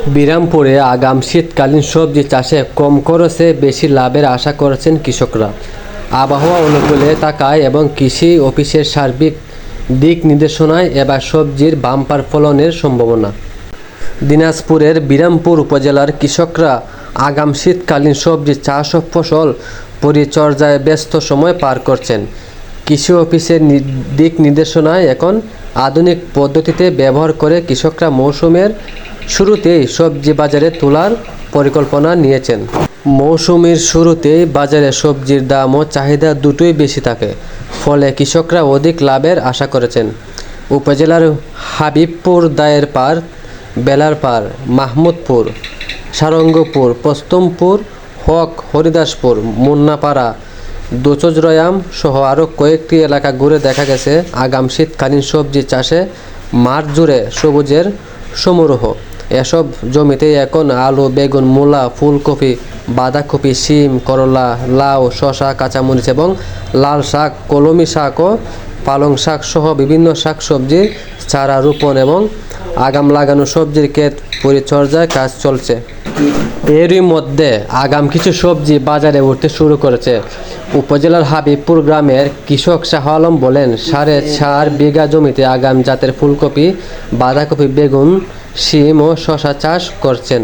বিরামপুরে আগাম শীতকালীন সবজি চাষে কম খরচে বেশি লাভের আশা করছেন কৃষকরা। আবহাওয়া অনুকূলে থাকায় এবং কৃষি অফিসের সার্বিক দিক নির্দেশনায় এবার সবজির বাম্পার ফলনের সম্ভাবনা। দিনাজপুরের বিরামপুর উপজেলার কৃষকরা আগাম শীতকালীন সবজি চাষ ও ফসল পরিচর্যায় ব্যস্ত সময় পার করছেন। কৃষি অফিসের দিক নির্দেশনায় এখন আধুনিক পদ্ধতিতে ব্যবহার করে কৃষকরা মৌসুমের শুরুতেই সবজি বাজারে তোলার পরিকল্পনা নিয়েছেন। মৌসুমের শুরুতেই বাজারে সবজির দাম ও চাহিদা দুটোই বেশি থাকে, ফলে কৃষকরা অধিক লাভের আশা করেছেন। উপজেলার হাবিবপুর, দায়েরপাড়, বেলারপাড়, মাহমুদপুর, সারঙ্গপুর, পশ্চিমপুর, হক, হরিদাসপুর, মুন্নাপাড়া, দোচজরয়াম সহ আরও কয়েকটি এলাকা ঘুরে দেখা গেছে আগাম শীতকালীন সবজি চাষে মাঠ জুড়ে সবুজের সমারোহ। এসব জমিতে এখন আলু, বেগুন, মূলা, ফুলকপি, বাঁধাকপি, শিম, করলা, লাউ, শসা, কাঁচামরিচ এবং লাল শাক, কলমি শাক ও পালং শাক সহ বিভিন্ন শাকসবজির চারা রোপণ এবং আগাম লাগানো সবজির ক্ষেত পরিচর্যায় কাজ চলছে। এরই মধ্যে আগাম কিছু সবজি বাজারে উঠতে শুরু করেছে। উপজেলার হাবিবপুর গ্রামের কৃষক শাহ আলম বলেন, 4.5 বিঘা জমিতে আগাম জাতের ফুলকপি, বাঁধাকপি, বেগুন, শিম ও শসা চাষ করছেন।